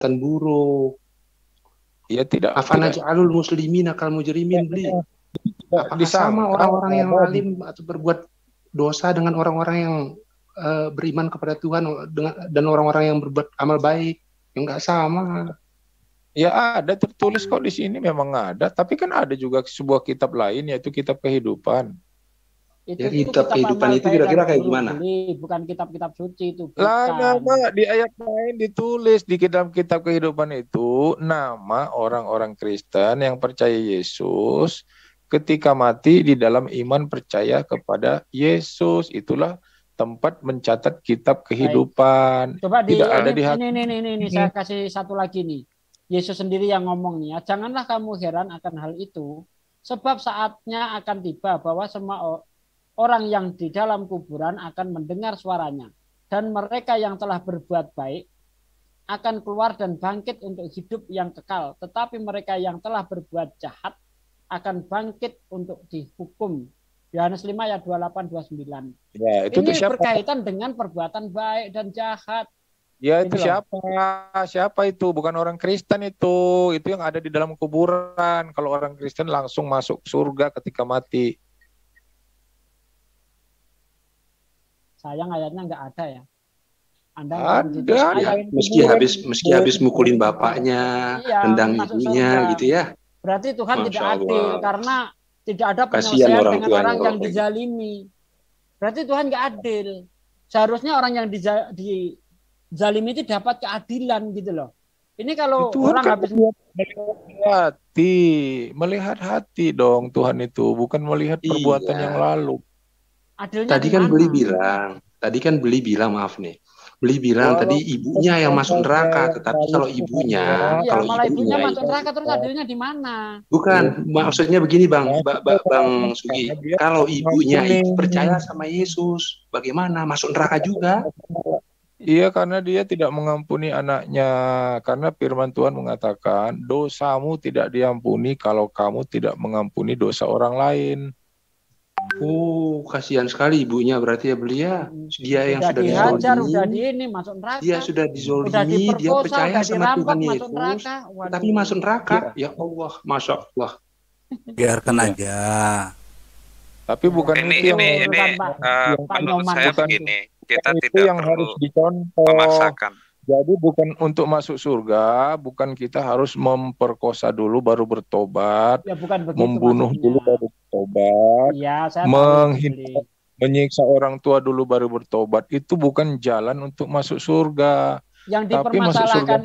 perbuatan buruk. Ya tidak Afana ja'alul muslimina kal mujrimin beli. Apakah sama orang-orang yang lalim atau berbuat dosa dengan orang-orang yang beriman kepada Tuhan dan orang-orang yang berbuat amal baik? Enggak sama. Ya ada tertulis kok di sini memang ada, tapi kan ada juga sebuah kitab lain yaitu kitab kehidupan. Itu ya, kitab kehidupan itu kira-kira kayak gimana? Bukan kitab-kitab suci itu. Lah nama di ayat lain ditulis di kitab-kitab kehidupan itu nama orang-orang Kristen yang percaya Yesus ketika mati di dalam iman percaya kepada Yesus. Itulah tempat mencatat kitab kehidupan. Coba tidak ada di hati. Ini saya kasih satu lagi nih. Yesus sendiri yang ngomong nih ya, janganlah kamu heran akan hal itu, sebab saatnya akan tiba bahwa semua orang yang di dalam kuburan akan mendengar suaranya, dan mereka yang telah berbuat baik akan keluar dan bangkit untuk hidup yang kekal, tetapi mereka yang telah berbuat jahat akan bangkit untuk dihukum. Yohanes 5 ayat 28-29. Ya, itu ini siapa? Berkaitan dengan perbuatan baik dan jahat. Ya itu siapa itu? Bukan orang Kristen itu yang ada di dalam kuburan. Kalau orang Kristen langsung masuk surga ketika mati. Sayang ayatnya nggak ada ya. Anda ada. Meski habis mukulin bapaknya, tendang ibunya gitu ya. Berarti Tuhan tidak adil karena tidak ada penyelesaian dengan orang yang dizalimi. Berarti Tuhan nggak adil. Seharusnya orang yang dizalimi itu dapat keadilan gitu loh. Ini kalau Tuhan orang kan habis melihat hati dong Tuhan itu, bukan melihat perbuatan yang lalu. Adilnya tadi kan Beli bilang maaf nih. Beli bilang tadi ibunya yang masuk neraka, tetapi kalau ibunya masuk neraka, terus adilnya di mana? Bukan, maksudnya begini Bang Sugi. Kalau ibunya itu percaya sama Yesus, bagaimana masuk neraka juga? Iya, karena dia tidak mengampuni anaknya. Karena firman Tuhan mengatakan, dosamu tidak diampuni kalau kamu tidak mengampuni dosa orang lain. Oh, kasihan sekali ibunya berarti ya Belia. Dia yang sudah dihajar, udah masuk neraka. Dia sudah dizolimi, dia percaya sama Tuhan Yesus, tapi masuk neraka. Ya Allah, Masya Allah. Biarkan aja. Tapi bukan ini menurut saya begini, kita tidak perlu memaksakan. Jadi bukan untuk masuk surga, bukan kita harus memperkosa dulu baru bertobat, membunuh dulu baru bertobat, menyiksa orang tua dulu baru bertobat. Itu bukan jalan untuk masuk surga. Yang dipermasalahkan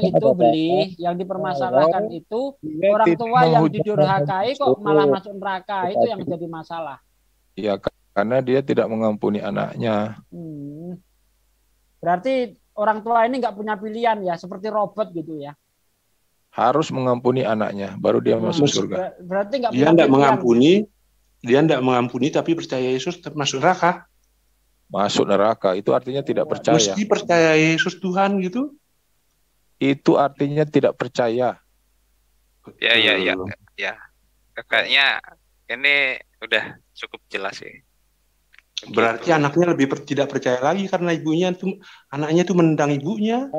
yang dipermasalahkan itu orang tua yang didurhakai kok malah masuk neraka, itu yang jadi masalah. Ya, karena dia tidak mengampuni anaknya. Berarti orang tua ini nggak punya pilihan ya, seperti robot gitu ya. Harus mengampuni anaknya, baru dia masuk surga. Berarti nggak dia nggak mengampuni, tapi percaya Yesus tetap masuk neraka. Masuk neraka, itu artinya tidak percaya. Meski percaya Yesus Tuhan gitu? Itu artinya tidak percaya. Ya. Kayaknya ini udah cukup jelas sih. Berarti anaknya lebih tidak percaya lagi karena anaknya itu menendang ibunya.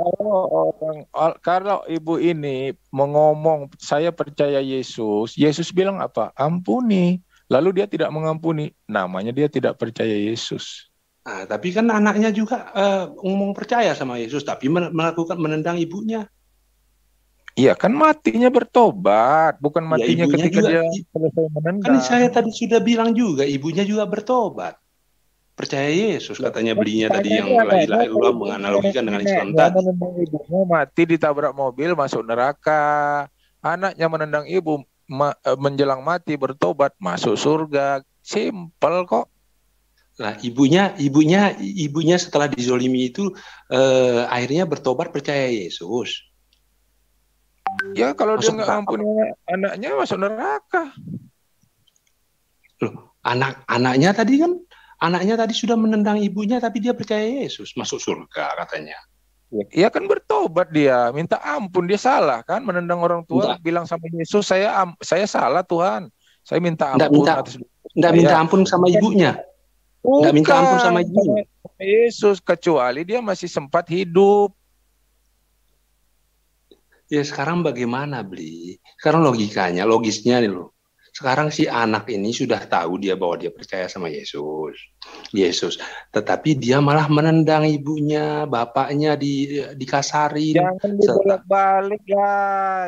Kalau ibu ini mengomong saya percaya Yesus, Yesus bilang apa? Ampuni. Lalu dia tidak mengampuni, namanya dia tidak percaya Yesus. Nah, tapi kan anaknya juga ngomong percaya sama Yesus, tapi menendang ibunya. Iya kan matinya bertobat, bukan matinya ketika dia selesai menendang. Kan saya tadi sudah bilang juga, ibunya juga bertobat. Percaya Yesus katanya Belinya tadi yang la ilaha illallah menganalogikan dengan Islam tadi. Ibunya mati ditabrak mobil masuk neraka. Anaknya menendang ibu menjelang mati bertobat masuk surga. Simpel kok. Nah, ibunya setelah dizolimi itu akhirnya bertobat percaya Yesus. Ya kalau dia nggak ampuni anaknya masuk neraka. Loh, anaknya tadi sudah menendang ibunya, tapi dia percaya Yesus masuk surga katanya. Iya kan bertobat dia, minta ampun, dia salah kan menendang orang tua, bilang sama Yesus saya salah Tuhan, saya minta ampun. Enggak minta ampun sama ibunya. Enggak minta ampun sama ibunya. Yesus kecuali dia masih sempat hidup. Ya sekarang bagaimana beli? Sekarang logisnya nih loh. Sekarang si anak ini sudah tahu dia bahwa dia percaya sama Yesus. Tetapi dia malah menendang ibunya, bapaknya dikasarin. Jangan dibolak-balik ya.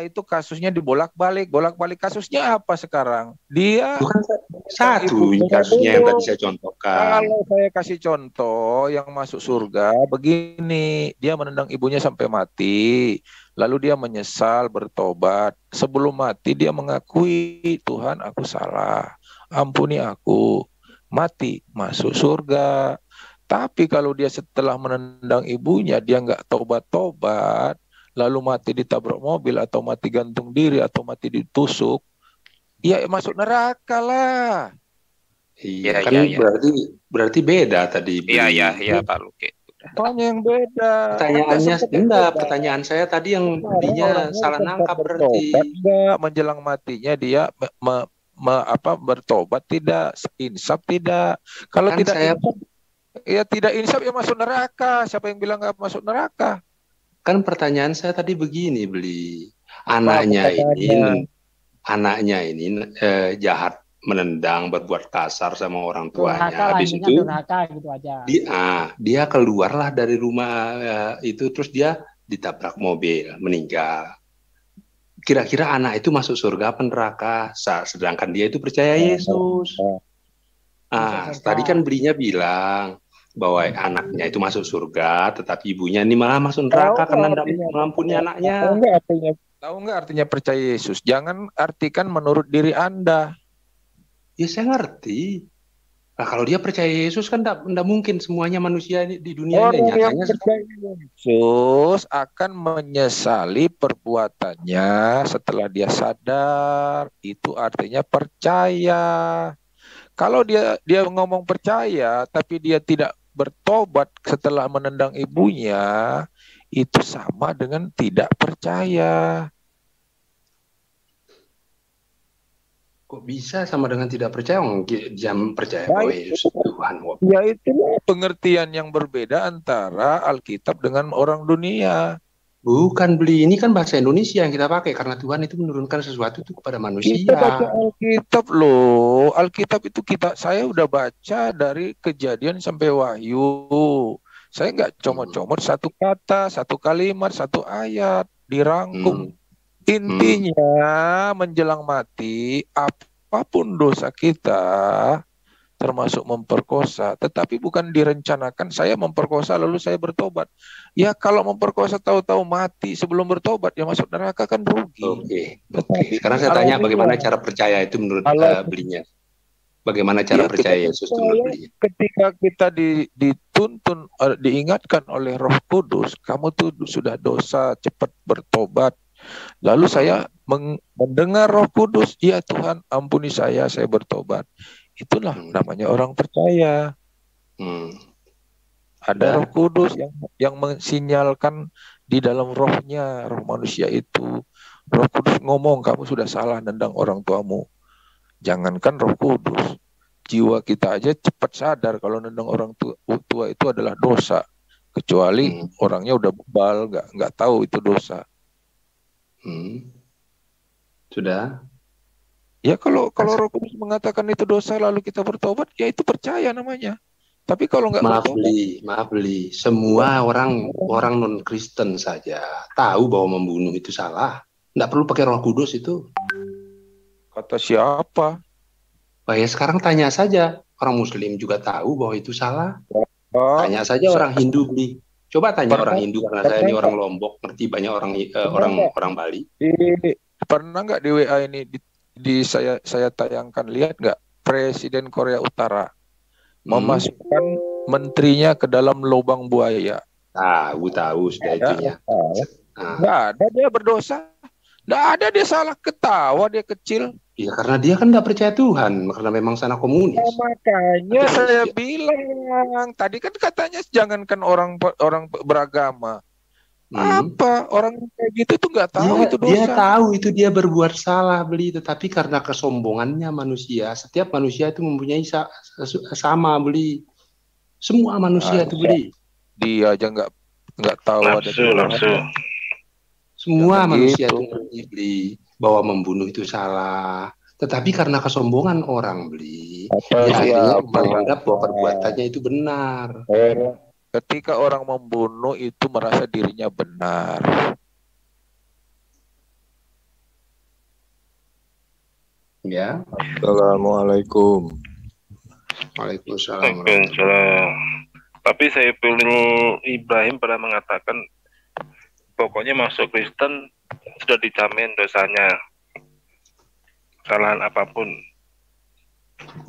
Itu kasusnya dibolak-balik. Bolak-balik kasusnya apa sekarang? Dia Bukan satu kasusnya yang tadi saya contohkan. Kalau saya kasih contoh yang masuk surga, begini, dia menendang ibunya sampai mati. Lalu dia menyesal, bertobat. Sebelum mati dia mengakui, Tuhan aku salah, ampuni aku. Mati, masuk surga. Tapi kalau dia setelah menendang ibunya, dia nggak tobat-tobat, lalu mati ditabrak mobil, atau mati gantung diri, atau mati ditusuk, ya masuk neraka lah. Iya, kan berarti beda tadi. Iya Pak Luki. Apanya yang beda? Pertanyaan saya tadi yang belinya salah nangkap berarti. Enggak, menjelang matinya dia bertobat tidak, insaf tidak. Kalau kan tidak insaf, ya tidak insaf ya masuk neraka. Siapa yang bilang nggak masuk neraka? Kan pertanyaan saya tadi begini, Beli. Anaknya ini jahat, menendang, berbuat kasar sama orang tuanya. Habis itu gitu aja. Dia keluarlah dari rumah itu, terus dia ditabrak mobil, meninggal. Kira-kira anak itu masuk surga apa neraka? Sedangkan dia itu percaya Yesus. Tadi kan belinya bilang bahwa anaknya itu masuk surga, tetapi ibunya ini malah masuk neraka karena tidak mengampuni anaknya. Tahu nggak artinya percaya Yesus? Jangan artikan menurut diri Anda. Ya saya ngerti. Nah, kalau dia percaya Yesus kan tidak mungkin semuanya manusia di dunia ini. Nyatanya percaya Yesus akan menyesali perbuatannya setelah dia sadar. Itu artinya percaya. Kalau dia ngomong percaya tapi dia tidak bertobat setelah menendang ibunya, itu sama dengan tidak percaya. Kok bisa sama dengan tidak percaya? Jam percaya bahwa Yesus Tuhan. Ya itulah pengertian yang berbeda antara Alkitab dengan orang dunia. Bukan, Beli, ini kan bahasa Indonesia yang kita pakai karena Tuhan itu menurunkan sesuatu itu kepada manusia. Kita baca Alkitab loh. Alkitab itu saya udah baca dari Kejadian sampai Wahyu. Saya nggak comot-comot satu kata, satu kalimat, satu ayat dirangkum. Intinya menjelang mati, apapun dosa kita, termasuk memperkosa, tetapi bukan direncanakan saya memperkosa lalu saya bertobat. Ya kalau memperkosa tahu-tahu mati sebelum bertobat, ya masuk neraka kan rugi. Oke. Sekarang saya tanya bagaimana cara percaya itu menurut belinya. Bagaimana cara percaya Yesus itu menurut belinya. Ketika kita dituntun, diingatkan oleh Roh Kudus, kamu tuh sudah dosa, cepat bertobat. Lalu saya mendengar Roh Kudus, ya Tuhan ampuni saya bertobat. Itulah namanya orang percaya. Ada Roh Kudus yang mensinyalkan di dalam rohnya, roh manusia itu. Roh Kudus ngomong, kamu sudah salah nendang orang tuamu. Jangankan Roh Kudus, jiwa kita aja cepat sadar kalau nendang orang tua itu adalah dosa. Kecuali orangnya udah bebal, nggak tahu itu dosa. Sudah. Ya kalau Roh Kudus mengatakan itu dosa lalu kita bertobat, ya itu percaya namanya. Tapi kalau nggak maaf beli, semua orang non Kristen saja tahu bahwa membunuh itu salah. Nggak perlu pakai Roh Kudus itu. Kata siapa? Ya sekarang tanya saja, orang Muslim juga tahu bahwa itu salah. Tanya saja orang Hindu beli. Coba tanya orang Hindu, karena saya ini orang Lombok, ngerti banyak orang Bali. Pernah nggak di WA ini saya tayangkan, lihat nggak Presiden Korea Utara memasukkan menterinya ke dalam lubang buaya? Tahu sudah itunya. Nggak ada dia berdosa, nggak ada dia salah, ketawa dia kecil. Ya karena dia kan nggak percaya Tuhan, karena memang sana komunis. Makanya saya bilang tadi kan katanya jangankan orang beragama. Apa orang kayak gitu tuh nggak tahu itu dosa. Dia tahu itu dia berbuat salah beli, tetapi karena kesombongannya manusia, setiap manusia itu mempunyai sama beli. Semua manusia itu beli. Dia aja nggak tahu nafsu. Semua Jangan manusia gitu. itu ngerti beli bahwa membunuh itu salah. Tetapi karena kesombongan orang beli, ya akhirnya menganggap bahwa perbuatannya itu benar. Ketika orang membunuh itu merasa dirinya benar. Ya. Assalamualaikum. Waalaikumsalam. Waalaikumsalam. Tapi Saiful Ibrahim pernah mengatakan pokoknya masuk Kristen sudah dijamin dosanya, kesalahan apapun.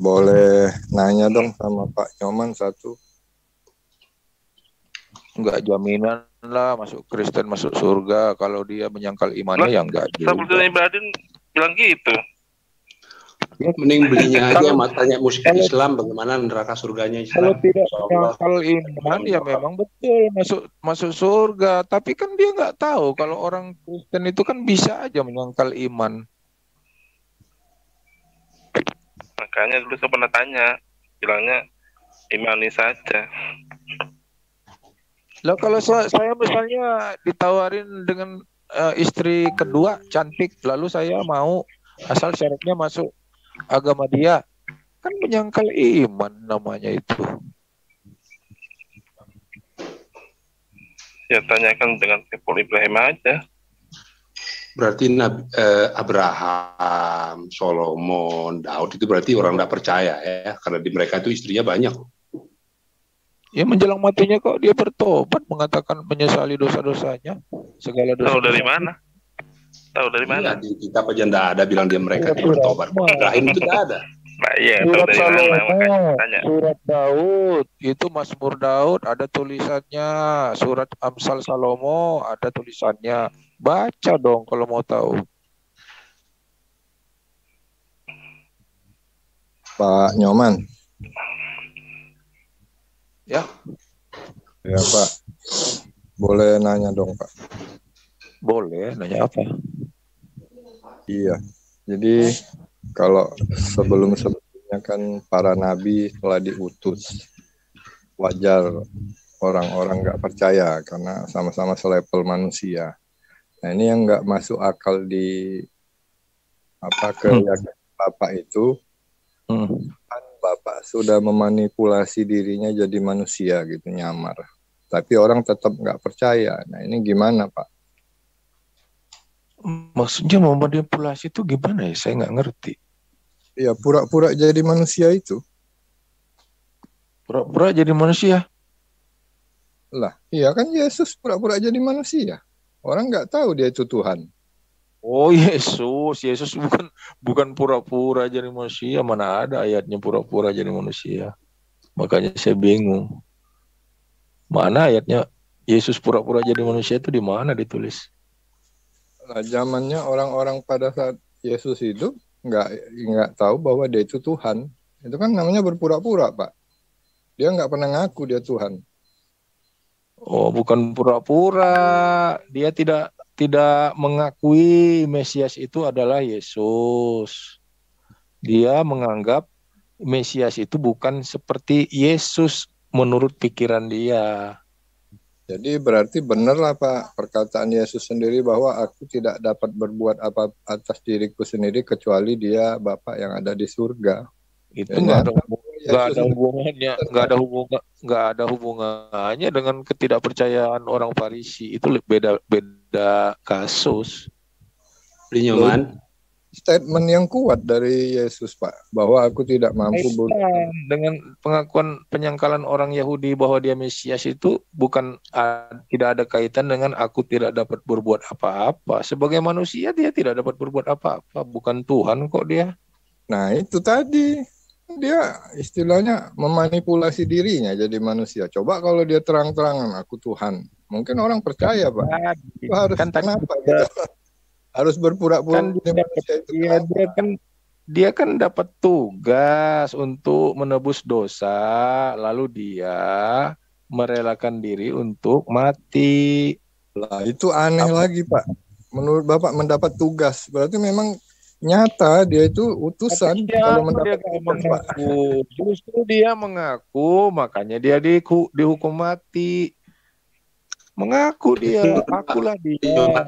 Boleh nanya dong sama Pak Nyoman satu. Enggak jaminan lah masuk Kristen masuk surga kalau dia menyangkal imannya ya enggak juga. Saiful Ibrahim bilang gitu. Mending belinya aja matanya musik Islam, bagaimana neraka surganya Islam. Kalau tidak menyangkal iman ya memang betul masuk surga. Tapi kan dia nggak tahu kalau orang Kristen itu kan bisa aja menyangkal iman. Makanya dulu saya pernah tanya, bilangnya imani saja. Lah kalau saya misalnya ditawarin dengan istri kedua cantik, lalu saya mau asal syaratnya masuk agama dia, kan menyangkal iman namanya itu. Ya tanyakan dengan Saiful Ibrahim aja. Berarti Abraham, Solomon, Daud itu berarti orang tidak percaya ya, karena di mereka itu istrinya banyak. Ya menjelang matinya kok dia bertobat mengatakan menyesali dosa-dosanya, segala dosa. Tahu dari mana? Tahu dari mana? Iya, di kitab aja tidak ada bilang dia mereka itu bertobat. Ibrahim itu tidak ada. Nah, iya, tahu dari mana? Makanya tanya. Surat Daud, itu Mazmur Daud ada tulisannya. Surat Amsal Salomo ada tulisannya. Baca dong kalau mau tahu. Pak Nyoman. Ya. Ya Pak. Boleh nanya dong Pak. Boleh, nanya apa? Iya. Jadi kalau sebelumnya kan para nabi telah diutus, wajar orang-orang nggak percaya karena sama-sama selevel manusia. Nah ini yang nggak masuk akal di keyakinan Bapak itu, kan Bapak sudah memanipulasi dirinya jadi manusia gitu, nyamar. Tapi orang tetap nggak percaya. Nah ini gimana Pak? Maksudnya memanipulasi itu gimana ya? Saya nggak ngerti. Ya pura-pura jadi manusia itu. Pura-pura jadi manusia? Lah, iya kan Yesus pura-pura jadi manusia. Orang nggak tahu dia itu Tuhan. Oh Yesus bukan pura-pura jadi manusia. Mana ada ayatnya pura-pura jadi manusia? Makanya saya bingung. Mana ayatnya Yesus pura-pura jadi manusia itu di mana ditulis? Nah, zamannya orang-orang pada saat Yesus hidup nggak tahu bahwa dia itu Tuhan. Itu kan namanya berpura-pura, Pak. Dia nggak pernah ngaku dia Tuhan. Oh, bukan pura-pura. Dia tidak mengakui Mesias itu adalah Yesus. Dia menganggap Mesias itu bukan seperti Yesus menurut pikiran dia. Jadi berarti benarlah Pak perkataan Yesus sendiri bahwa aku tidak dapat berbuat apa atas diriku sendiri kecuali dia Bapa yang ada di surga. Itu nggak ada hubungannya dengan ketidakpercayaan orang Farisi. Itu beda kasus. Nyoman. Statement yang kuat dari Yesus Pak bahwa aku tidak mampu dengan pengakuan penyangkalan orang Yahudi bahwa dia Mesias itu tidak ada kaitan dengan aku tidak dapat berbuat apa-apa. Sebagai manusia dia tidak dapat berbuat apa-apa, bukan Tuhan kok dia. Nah itu tadi dia istilahnya memanipulasi dirinya jadi manusia. Coba kalau dia terang-terangan aku Tuhan, mungkin orang percaya Pak. Itu harus kenapa gitu? Harus berpura-pura dia kan dapat tugas untuk menebus dosa, lalu dia merelakan diri untuk mati. Lah itu aneh lagi Pak. Menurut Bapak mendapat tugas, berarti memang nyata dia itu utusan. Kalau mendapat tugas, justru dia mengaku, makanya dia dihukum mati. Mengaku dia, akulah dia,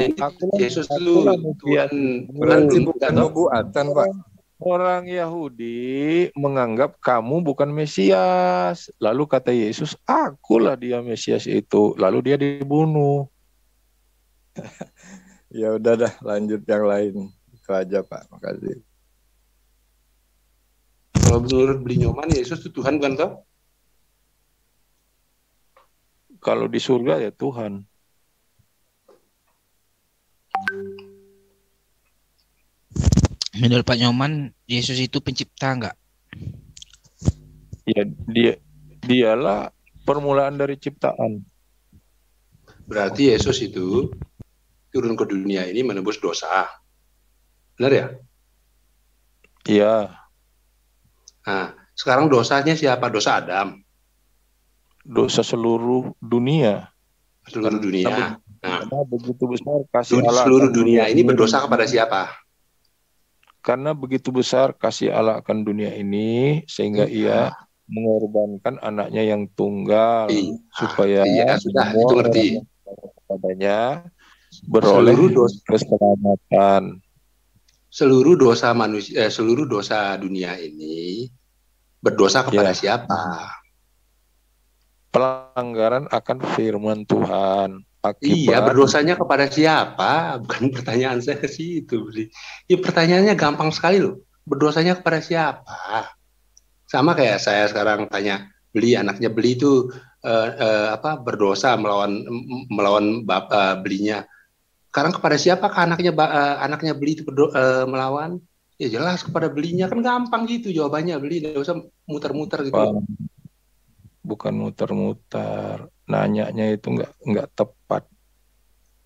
Yesus akulah lu Mesias. Tuhan. Berarti bukan nubuatan, Pak. Orang Yahudi menganggap kamu bukan Mesias. Lalu kata Yesus, akulah dia Mesias itu. Lalu dia dibunuh. Ya udah dah, lanjut yang lain. Itu aja, Pak. Makasih. Kalau menurut Beli Nyoman, Yesus itu Tuhan bukan toh? Kalau di surga ya Tuhan. Menurut Pak Nyoman, Yesus itu pencipta enggak? Ya dialah permulaan dari ciptaan. Berarti Yesus itu turun ke dunia ini menebus dosa. Benar ya? Iya. Nah, sekarang dosanya siapa? Dosa Adam. Dosa seluruh dunia. Seluruh dunia. Nah, Karena begitu besar kasih Allah seluruh akan dunia ini ini. berdosa kepada siapa? Karena begitu besar kasih Allah akan dunia ini sehingga ia mengorbankan anaknya yang tunggal supaya sudah semua itu ngerti. orang yang percaya kepadanya beroleh keselamatan. Seluruh dosa manusia, seluruh dosa dunia ini berdosa kepada siapa? Pelanggaran akan firman Tuhan. Iya, berdosanya kepada siapa? Bukan pertanyaan saya ke situ. Ya, pertanyaannya gampang sekali loh. Berdosanya kepada siapa? Sama kayak saya sekarang tanya, anaknya Beli itu berdosa melawan belinya. Sekarang kepada siapa anaknya Beli itu melawan? Ya jelas kepada belinya, kan gampang gitu jawabannya. Beli, nggak usah muter-muter gitu. Bukan muter-muter. Nanyanya itu nggak tepat.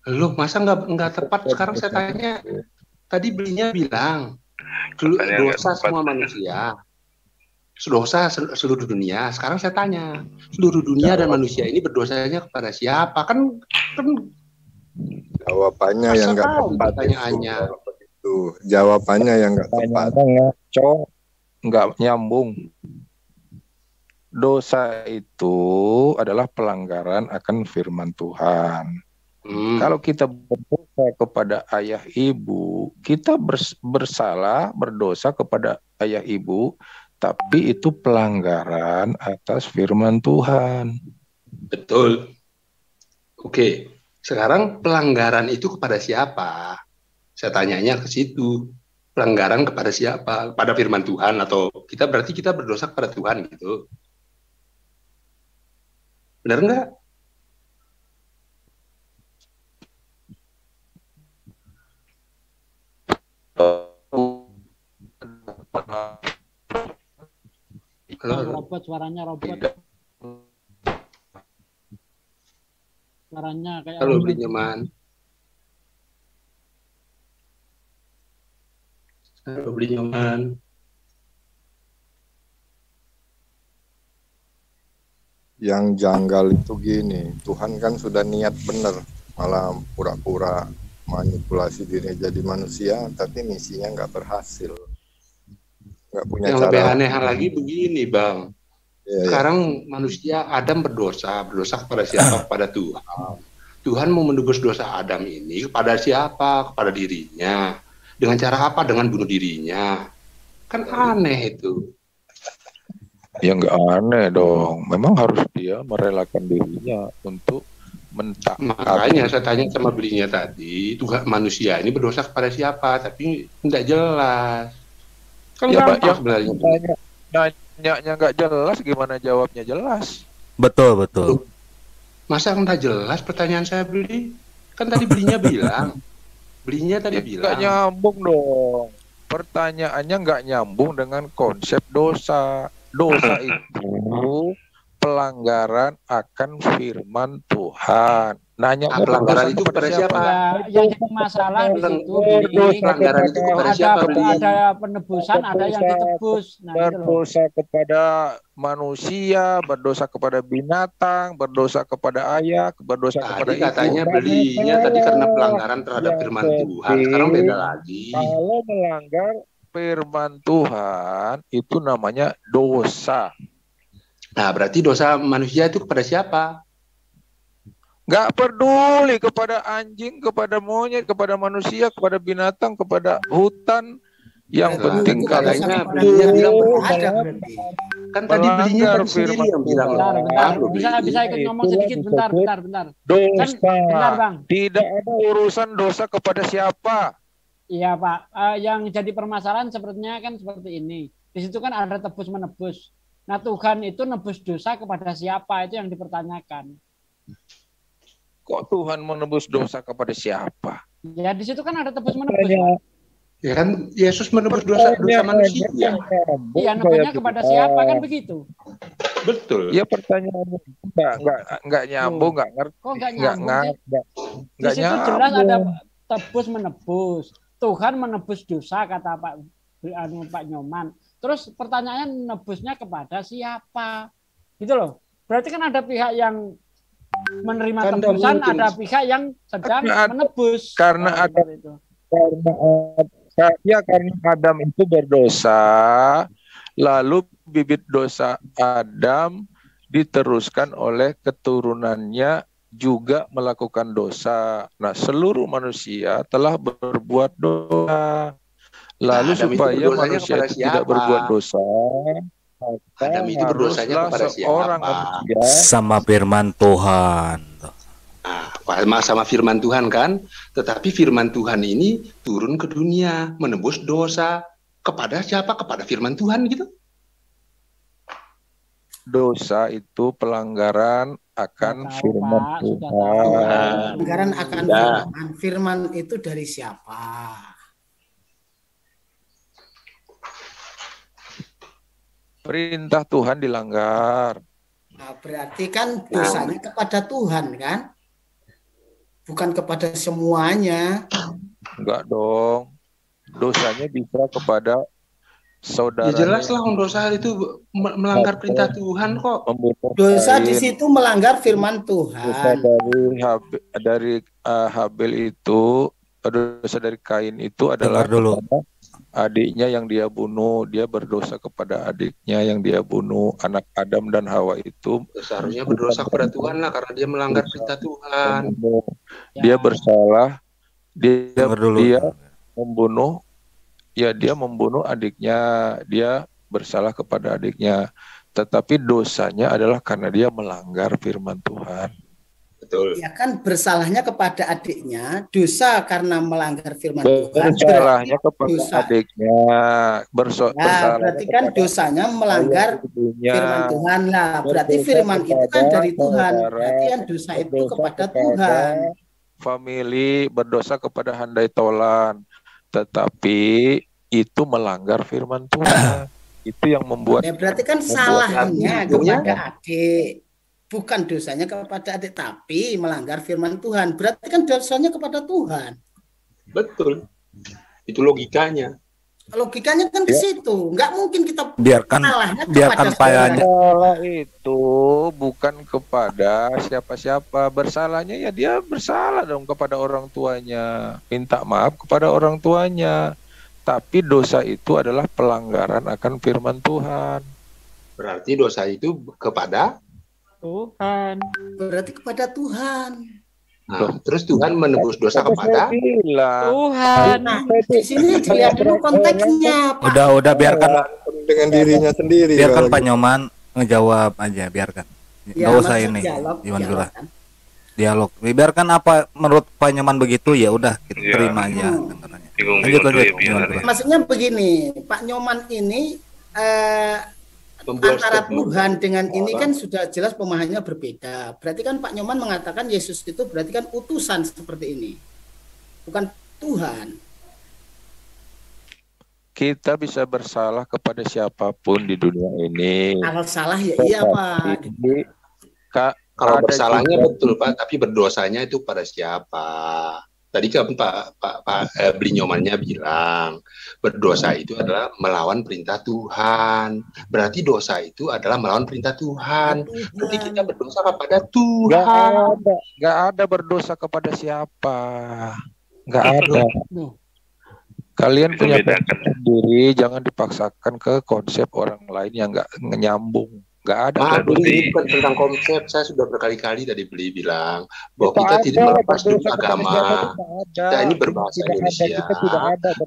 Loh, masa nggak tepat? Sekarang saya tanya, tadi Belinya bilang dosa semua manusia, dosa seluruh dunia. Sekarang saya tanya, seluruh dunia dan manusia ini berdosanya kepada siapa? Kan jawabannya yang nggak tepat. Pertanyaannya itu jawabannya yang nggak tepat. Nggak nyambung. Dosa itu adalah pelanggaran akan firman Tuhan. Kalau kita berdosa kepada ayah ibu, kita berdosa kepada ayah ibu, tapi itu pelanggaran atas firman Tuhan. Betul. Oke, sekarang pelanggaran itu kepada siapa? Saya tanyanya ke situ. Pelanggaran kepada siapa? Pada firman Tuhan atau berarti kita berdosa kepada Tuhan gitu. Benar nggak? Robot, suaranya robot. Suaranya kayak Halo, Beli Nyoman. Halo, Beli Nyoman. Yang janggal itu gini, Tuhan kan sudah niat benar, malah pura-pura manipulasi diri jadi manusia, tapi misinya nggak berhasil. Nggak punya yang cara. Lebih aneh lagi begini, Bang. Sekarang manusia Adam berdosa kepada siapa? Kepada Tuhan. Tuhan mau menebus dosa Adam ini kepada siapa? Kepada dirinya. Dengan cara apa? Dengan bunuh dirinya. Kan aneh itu. Ya nggak aneh dong. Memang harus dia merelakan dirinya untuk mentaati. Makanya saya tanya sama Belinya tadi, Tuhan manusia ini berdosa kepada siapa? Tapi tidak jelas. Kan ya, gampang sebenarnya. Nanya nggak jelas, gimana jawabnya jelas? Betul. Masa nggak jelas pertanyaan saya Beli? Kan tadi Belinya bilang. Belinya tadi bilang. Nggak nyambung dong. Pertanyaannya nggak nyambung dengan konsep dosa. Dosa itu pelanggaran akan firman Tuhan. Nanya pelanggaran itu kepada siapa? Ya, yang jadi masalah di situ. Pelanggaran itu kepada siapa? Ada penebusan, ada yang ditebus. Nah, berdosa kepada manusia, berdosa kepada binatang, berdosa kepada ayah, berdosa kepada ibu. Katanya Belinya tadi karena pelanggaran terhadap firman Tuhan. Sekarang beda lagi. Kalau melanggar firman Tuhan itu namanya dosa. Nah, berarti dosa manusia itu kepada siapa? Nggak peduli kepada anjing, kepada monyet, kepada manusia, kepada binatang, kepada hutan. Yang penting katanya kalau belinya bilang ada berarti. kan tadi belinya melanggar tadi sendiri firman yang bilang. Bentar, bentar. Ah, Bisa ikut ngomong itulah sedikit, bentar. Kan, dosa. bentar, Bang. Tidak ada urusan dosa kepada siapa. Iya, Pak. Yang jadi permasalahan sepertinya kan seperti ini. Di situ kan ada tebus menebus. Nah, Tuhan itu nebus dosa kepada siapa? Itu yang dipertanyakan. Kok Tuhan menebus dosa kepada siapa? Ya, di situ kan ada tebus menebus, Pak. Ya kan Yesus menebus dosa manusia. Iya, nebusnya kepada siapa kan begitu. Betul. Ya pertanyaannya enggak nyambung, enggak ngerti. Kok enggak nyambung? Di Enggak situ jelas ada tebus menebus. Tuhan menebus dosa kata Pak Nyoman. Terus pertanyaannya nebusnya kepada siapa? Gitu loh. Berarti kan ada pihak yang menerima tebusan, ada pihak yang sedang menebus. Karena Adam itu berdosa, lalu bibit dosa Adam diteruskan oleh keturunannya juga melakukan dosa. Nah, seluruh manusia telah berbuat dosa. Lalu supaya manusia itu tidak berbuat dosa, Adam itu berdosanya kepada siapa? Sama firman Tuhan. Sama firman Tuhan kan? Tetapi firman Tuhan ini turun ke dunia, menebus dosa kepada siapa? Kepada firman Tuhan gitu. Dosa itu pelanggaran akan firman Tuhan. Pelanggaran akan firman. Firman itu dari siapa? Perintah Tuhan dilanggar. Nah, berarti kan dosanya kepada Tuhan kan? Bukan kepada semuanya. Enggak dong. Dosanya bisa kepada saudara. Ya jelas lah dosa itu melanggar perintah Tuhan kok. Dosa di situ melanggar firman Tuhan. Dosa dari Habil itu, dosa dari Kain itu adalah kepada adiknya yang dia bunuh. Dia berdosa kepada adiknya yang dia bunuh. Anak Adam dan Hawa itu seharusnya berdosa kepada Tuhan lah karena dia melanggar perintah Tuhan. Dia bersalah. Dia membunuh. Ya, dia membunuh adiknya. Dia bersalah kepada adiknya. Tetapi dosanya adalah karena dia melanggar firman Tuhan. Betul. Ya kan bersalahnya kepada adiknya, dosa karena melanggar firman Tuhan. Bersalahnya kepada adiknya, berarti kan dosanya melanggar firman Tuhan lah. Berarti firman itu kan dari Tuhan. Berarti yang dosa itu kepada Tuhan. Famili berdosa kepada handai tolan, tetapi itu melanggar firman Tuhan. Itu yang membuat. Ya, berarti kan salahnya kepada adik. Bukan dosanya kepada adik, tapi melanggar firman Tuhan. Berarti kan dosanya kepada Tuhan. Betul. Itu logikanya. Logikanya kan ke situ. Nggak mungkin kita biarkan payahnya. Salah itu bukan kepada siapa-siapa. Bersalahnya ya dia bersalah dong kepada orang tuanya. Minta maaf kepada orang tuanya. Tapi dosa itu adalah pelanggaran akan firman Tuhan. Berarti dosa itu kepada Tuhan. Berarti kepada Tuhan. Nah, terus Tuhan menebus dosa kepada Tuhan. Nah, di sini dilihat dulu konteksnya, Pak. Udah biarkan dengan dirinya sendiri. Biarkan Pak Nyoman ngejawab aja, biarkan. Nggak usah ini. Dialog. Biarkan apa menurut Pak Nyoman begitu ya udah kita terima aja. Lanjut. Maksudnya begini, Pak Nyoman ini antara Tuhan dengan ini kan sudah jelas pemahamannya berbeda. Berarti kan Pak Nyoman mengatakan Yesus itu berarti kan utusan seperti ini, bukan Tuhan. Kita bisa bersalah kepada siapapun di dunia ini. Kalau salah ya iya Pak. Kalau bersalahnya betul Pak, tapi berdosanya itu pada siapa? Tadi kan Pak Blinyomannya bilang berdosa itu adalah melawan perintah Tuhan. Berarti dosa itu adalah melawan perintah Tuhan. Berarti kita berdosa kepada Tuhan. Nggak ada berdosa kepada siapa. Nggak ada. Kalian punya prinsip sendiri, jangan dipaksakan ke konsep orang lain yang nggak nyambung. Nggak ada. Maaf, ini bukan tentang konsep. Saya sudah berkali-kali tadi bilang bahwa kita tidak melepas dulu agama. Kita ini berbahasa Indonesia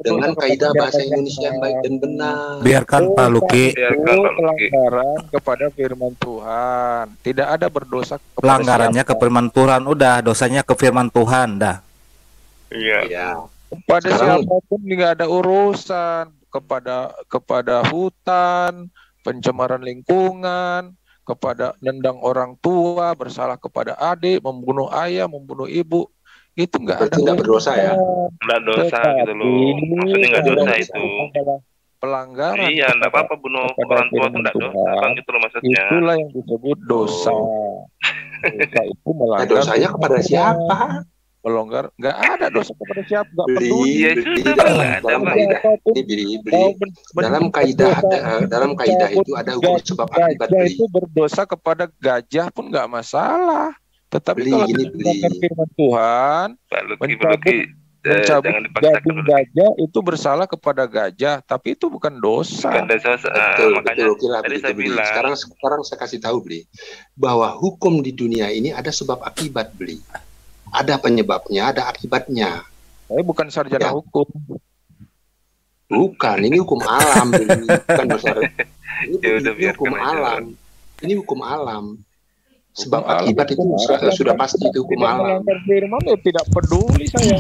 dengan kaidah bahasa Indonesia yang baik dan benar. Biarkan Pak Luki. Pelanggaran kepada firman Tuhan. Tidak ada berdosa kepada Pelanggarannya ke firman Tuhan, udah dosanya ke firman Tuhan, dah. Iya. Kepada siapapun nggak ada urusan, kepada hutan, pencemaran lingkungan, kepada nendang orang tua, bersalah kepada adik, membunuh ayah, membunuh ibu, itu nggak ada. Tidak berdosa ya? Nggak dosa gitu loh. Maksudnya nggak dosa itu. Pelanggaran. Iya, nggak apa-apa bunuh orang tua itu nggak dosa, kan gitu loh maksudnya. Itulah yang disebut dosa. Dosa itu melanggar. Dosanya kepada siapa? Melanggar, nggak ada dosa kepada siapa, nggak peduli. Dalam kaidah itu ada hukum sebab akibat. Itu berdosa kepada gajah pun nggak masalah. Tetapi kalau melanggar firman Tuhan, mencabut gading gajah itu bersalah kepada gajah, tapi itu bukan dosa. Bukan dosa. Betul. Tadi saya bilang. Sekarang saya kasih tahu Beli, bahwa hukum di dunia ini ada sebab akibat Beli. Ada penyebabnya, ada akibatnya. Saya bukan sarjana hukum. Bukan, ini hukum alam. Bukan dosa. Ini hukum alam. Ini hukum alam. Sebab akibat itu sudah pasti itu hukum alam. Firman tidak peduli saya.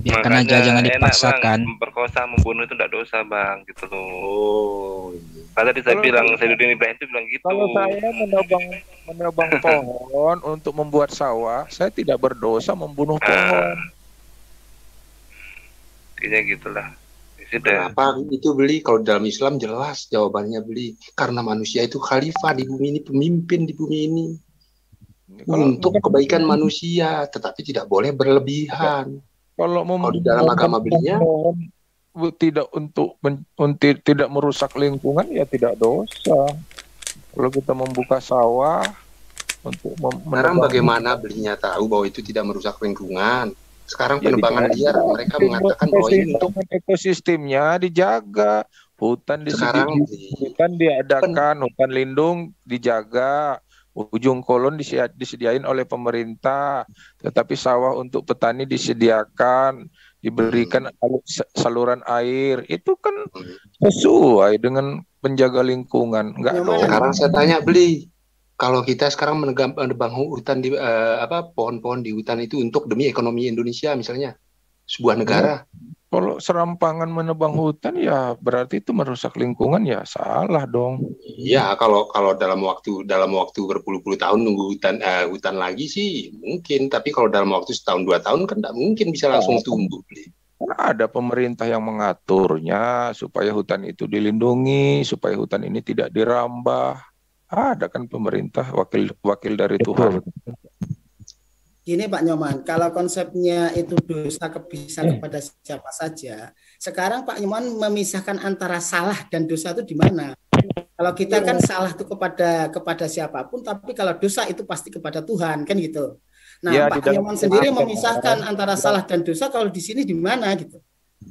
Biarkan aja, jangan dipaksakan. Memperkosa, membunuh itu tidak dosa bang, gitu loh. Karena tadi saya bilang, Saiduddin Ibrahim itu bilang gitu. Kalau saya menebang pohon untuk membuat sawah, saya tidak berdosa membunuh pohon. Kayaknya gitulah. Kenapa itu Beli? Kalau dalam Islam jelas jawabannya Beli. Karena manusia itu khalifah di bumi ini, pemimpin di bumi ini. Untuk kebaikan manusia, tetapi tidak boleh berlebihan. Kalau di dalam agama Belinya tidak tidak merusak lingkungan ya tidak dosa. Kalau kita membuka sawah untuk sekarang bagaimana Belinya tahu bahwa itu tidak merusak lingkungan? Sekarang penebangan liar mereka mengatakan bahwa ini untuk ekosistemnya dijaga, hutan diadakan, hutan lindung dijaga. Ujung kolon disediain oleh pemerintah, tetapi sawah untuk petani disediakan, diberikan saluran air, itu kan sesuai dengan penjaga lingkungan. Sekarang saya tanya Beli, kalau kita sekarang menebang hutan di pohon-pohon di hutan itu untuk demi ekonomi Indonesia misalnya, sebuah negara. Kalau serampangan menebang hutan ya berarti itu merusak lingkungan ya salah dong. Iya, kalau dalam waktu berpuluh-puluh tahun nunggu hutan lagi sih mungkin, tapi kalau dalam waktu setahun 2 tahun kan tidak mungkin bisa langsung tumbuh. Ada pemerintah yang mengaturnya supaya hutan itu dilindungi, supaya hutan ini tidak dirambah. Ada kan pemerintah wakil dari Tuhan. Gini Pak Nyoman, kalau konsepnya itu dosa bisa kepada siapa saja, sekarang Pak Nyoman memisahkan antara salah dan dosa itu di mana? Kalau kita kan salah itu kepada siapapun, tapi kalau dosa itu pasti kepada Tuhan, kan gitu. Nah, ya, Pak Nyoman sendiri memisahkan antara salah dan dosa, kalau di sini di mana gitu?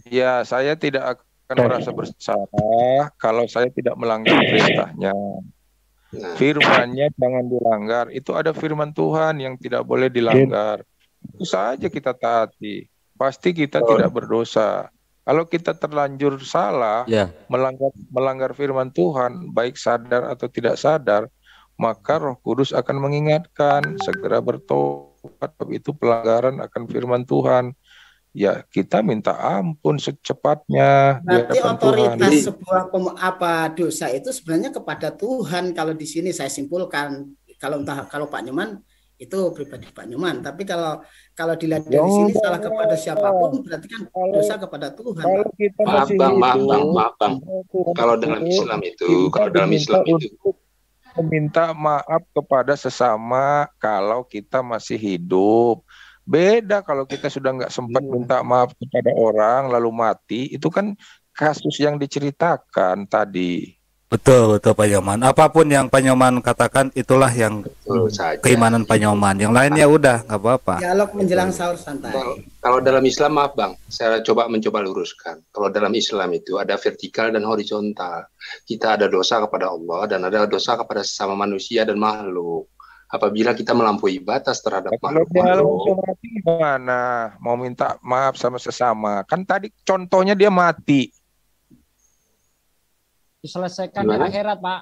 Ya, saya tidak akan merasa bersalah kalau saya tidak melanggar perintahnya. Firman-Nya jangan dilanggar. Itu ada firman Tuhan yang tidak boleh dilanggar. Itu saja kita taati. Pasti kita tidak berdosa. Kalau kita terlanjur salah, melanggar firman Tuhan, baik sadar atau tidak sadar, maka Roh Kudus akan mengingatkan, segera bertobat. Itu pelanggaran akan firman Tuhan. Ya, kita minta ampun secepatnya. Berarti otoritas sebuah dosa itu sebenarnya kepada Tuhan. Kalau di sini saya simpulkan, kalau Pak Nyoman itu pribadi Pak Nyoman. Tapi kalau dilihat dari sini salah kepada siapapun, berarti kan dosa kepada Tuhan. Maaf, Bang. Kalau dalam Islam itu, meminta maaf kepada sesama kalau kita masih hidup. Beda kalau kita sudah nggak sempat minta maaf kepada orang lalu mati, itu kan kasus yang diceritakan tadi. Betul, betul Pak Nyoman. Apapun yang Pak Nyoman katakan itulah yang keimanan Pak Nyoman. Yang lainnya udah nggak apa-apa. Dialog menjelang sahur santai. Kalau dalam Islam, maaf Bang, saya mencoba luruskan. Kalau dalam Islam itu ada vertikal dan horizontal. Kita ada dosa kepada Allah dan ada dosa kepada sesama manusia dan makhluk. Apabila kita melampaui batas terhadap makhluk, gimana? Mau minta maaf sama sesama? Kan tadi contohnya dia mati. Diselesaikan di akhirat, Pak.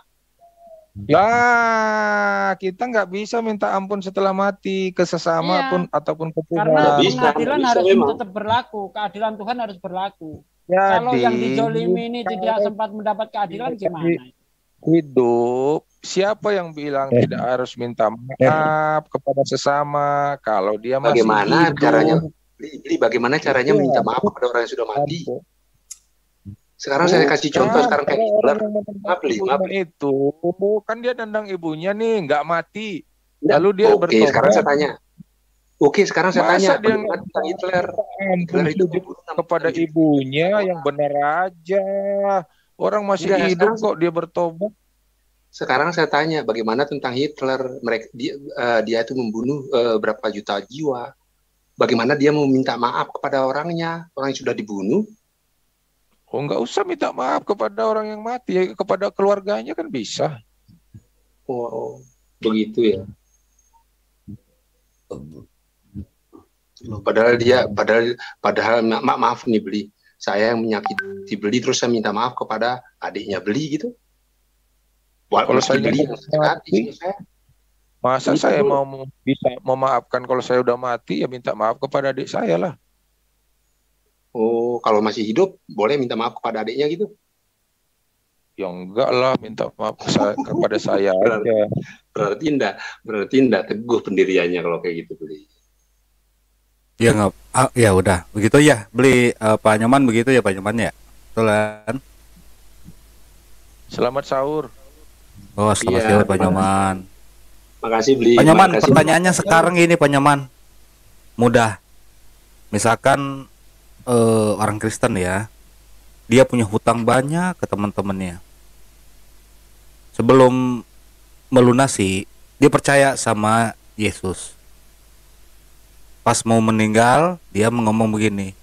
Lah, kita nggak bisa minta ampun setelah mati ke sesama pun ataupun ke Tuhan. Karena pengadilan harus tetap berlaku, keadilan Tuhan harus berlaku. Kalau yang dizolimi ini tidak sempat mendapat keadilan gimana? Hidup, siapa yang bilang tidak harus minta maaf kepada sesama kalau dia masih hidup? Bagaimana caranya minta maaf kepada orang yang sudah mati? Sekarang saya kasih contoh sekarang kayak Hitler. Maaf. Itu kan dia nendang ibunya nih, nggak mati. Lalu dia bertobat. Sekarang saya tanya. Dia tentang Hitler itu kepada ibunya yang benar aja. Orang masih hidup kok dia bertobat. Sekarang saya tanya, bagaimana tentang Hitler? Dia itu membunuh berapa juta jiwa. Bagaimana dia mau minta maaf kepada orangnya, orang yang sudah dibunuh? Oh, nggak usah minta maaf kepada orang yang mati, ya, kepada keluarganya kan bisa. Oh, begitu ya. Padahal maaf nih Beli, saya yang menyakiti Beli terus saya minta maaf kepada adiknya Beli gitu. Kalau saya Beli masa saya mau bisa memaafkan kalau saya udah mati, ya minta maaf kepada adik saya lah. Oh, kalau masih hidup boleh minta maaf kepada adiknya gitu? Ya enggak lah, minta maaf kepada saya aja. Berarti enggak teguh pendiriannya kalau kayak gitu Beli. Ya nggak, ya udah begitu ya Beli. Pak Nyoman begitu ya Pak Nyoman ya. Betulan. Selamat sahur. Oh, selamat sahur Pak Nyoman. Makasih Beli. Pak Nyoman, pertanyaannya sekarang gini Pak Nyoman, mudah. Misalkan orang Kristen ya, dia punya hutang banyak ke teman-temannya. Sebelum melunasi, dia percaya sama Yesus. Pas mau meninggal, dia ngomong begini,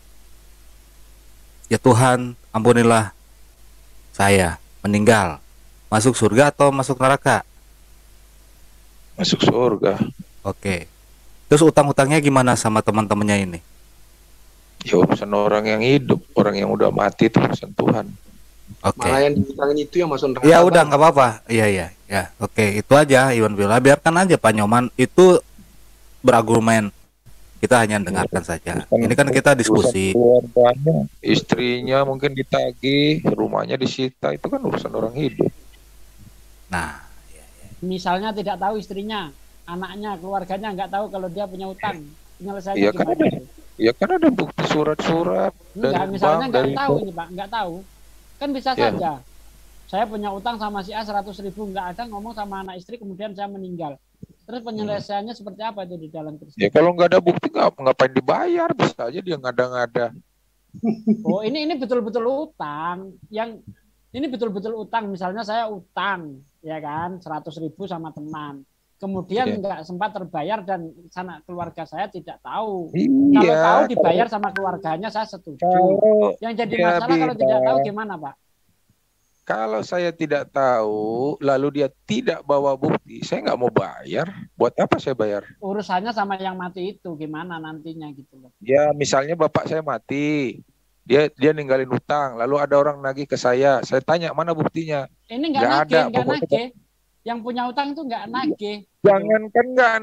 ya Tuhan, ampunilah saya, meninggal. Masuk surga atau masuk neraka? Masuk surga. Oke. Terus utang-utangnya gimana sama teman-temannya ini? Ya urusan orang yang hidup, orang yang udah mati itu urusan Tuhan. Oke. Malah yang diutangin itu yang masuk neraka. Ya udah nggak apa-apa. Iya. Oke, itu aja Iwan Bila. Biarkan aja Pak Nyoman itu berargumen. Kita hanya dengarkan saja. Ini kan kita diskusi. Istrinya mungkin ditagih, rumahnya disita, itu kan urusan orang hidup. Nah, misalnya tidak tahu istrinya, anaknya, keluarganya nggak tahu kalau dia punya utang. Penyelesaiannya Iya kan ada. Ya kan ada bukti surat-surat dari misalnya bank, nggak tahu ini Pak, nggak tahu. Kan bisa saja. Saya punya utang sama si A 100.000, nggak ada ngomong sama anak istri, kemudian saya meninggal. Terus penyelesaiannya seperti apa itu di dalam Kristen? Ya kalau nggak ada bukti ngapain dibayar, bisa aja dia ngada-ngada. Oh ini betul-betul utang. Yang ini betul-betul utang. Misalnya saya utang, ya kan, 100.000 sama teman. Kemudian nggak sempat terbayar dan sana keluarga saya tidak tahu. Kalau tahu dibayar sama keluarganya saya setuju. Yang jadi masalah kalau tidak tahu gimana Pak? Kalau saya tidak tahu, lalu dia tidak bawa bukti, saya nggak mau bayar. Buat apa saya bayar? Urusannya sama yang mati itu gimana nantinya gitu loh. Ya misalnya bapak saya mati, dia ninggalin utang, lalu ada orang nagih ke saya tanya mana buktinya? Ini nggak nagih. Yang punya utang itu nggak nagih. Jangankan nggak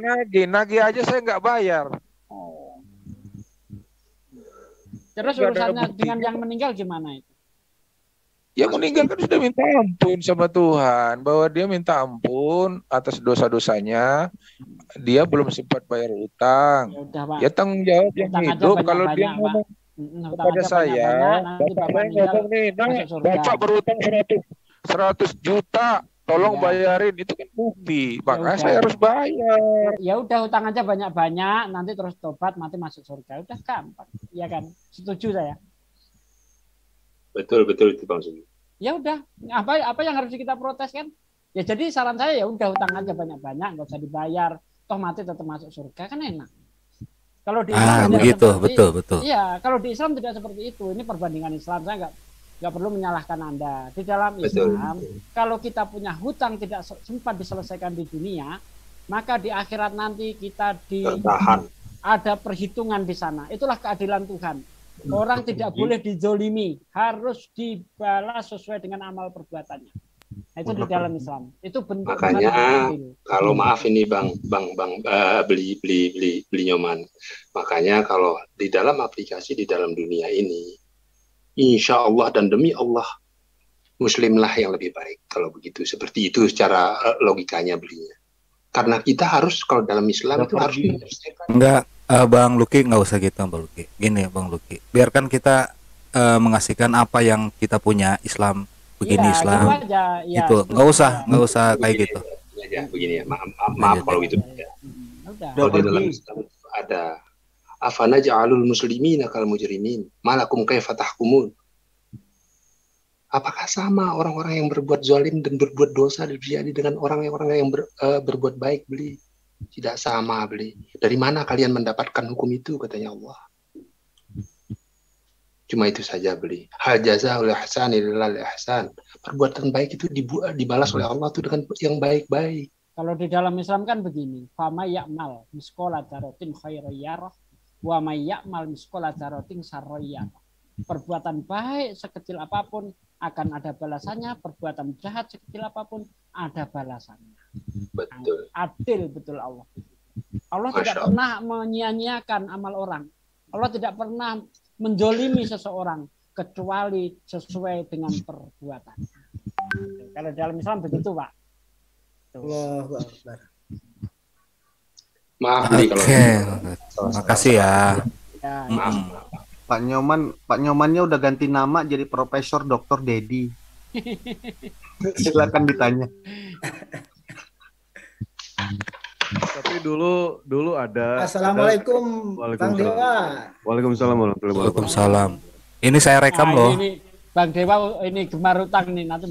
nagih aja saya nggak bayar. Oh. Terus urusannya dengan yang meninggal gimana itu? Yang meninggal kan sudah minta ampun sama Tuhan, bahwa dia minta ampun atas dosa-dosanya, dia belum sempat bayar utang. Ya tanggung jawab yang hidup. Kalau dia ngomong kepada saya, Bapak ngomong nih, Bapak berutang 100 juta, tolong bayarin, itu kan bukti, makanya saya harus bayar. Ya udah utang aja banyak-banyak, nanti terus tobat, mati masuk surga, udah gampang, ya kan? Setuju saya. Betul itu Bang Sugi. Ya udah, apa yang harus kita protes kan? Ya jadi saran saya ya udah utang aja banyak-banyak, nggak usah dibayar, toh mati tetap masuk surga kan enak. Kalau di Islam begitu, betul. Iya, kalau di Islam tidak seperti itu. Ini perbandingan Islam, saya nggak perlu menyalahkan Anda. Di dalam Islam, kalau kita punya hutang tidak sempat diselesaikan di dunia, maka di akhirat nanti kita ada perhitungan di sana. Itulah keadilan Tuhan. Orang tidak boleh dizolimi, harus dibalas sesuai dengan amal perbuatannya. Nah, itu di dalam Islam. Itu bentuk. Makanya kalau maaf ini bang beli Nyoman. Makanya kalau di dalam aplikasi di dalam dunia ini, insya Allah dan demi Allah, Muslimlah yang lebih baik. Kalau begitu, seperti itu secara logikanya belinya. Karena kita harus kalau dalam Islam itu harus enggak. Bang Luki nggak usah gitu Bang Luki. Gini Bang Luki, biarkan kita mengasihkan apa yang kita punya Islam begini ya, Islam aja, ya, itu nggak usah kayak gitu. Begini ya, maaf kalau gitu. Kalau di dalam Islam ada afana ja'alul muslimina kal mujrimin malakum kaifa tahkumun. Apakah sama orang-orang yang berbuat zalim dan berbuat dosa terjadi dengan orang-orang yang berbuat baik beli? Tidak sama beli. Dari mana kalian mendapatkan hukum itu katanya Allah. Cuma itu saja beli. Hal jazaa'ul ihsani illal ihsan. Perbuatan baik itu dibalas oleh Allah itu dengan yang baik-baik. Kalau di dalam Islam kan begini, fa may ya'mal misqala dzarratin khairan yarah wa may ya'mal misqala dzarratin syarran yarah. Perbuatan baik sekecil apapun akan ada balasannya, perbuatan jahat sekecil apapun ada balasannya. Betul. Adil betul Allah. Allah tidak pernah menyia-nyiakan amal orang. Allah tidak pernah menjolimi seseorang kecuali sesuai dengan perbuatannya. Kalau dalam Islam begitu, Pak. Allahu Akbar. Maaf nih kalau. Makasih ya. Maaf. Pak Nyomannya udah ganti nama jadi Profesor Dr. Dedi. Silakan ditanya. Tapi dulu ada. Assalamualaikum Bang Dewa. Waalaikumsalam warahmatullahi wabarakatuh. Waalaikumsalam. Ini saya rekam loh. Ini Bang Dewa ini gemar utang nih nanti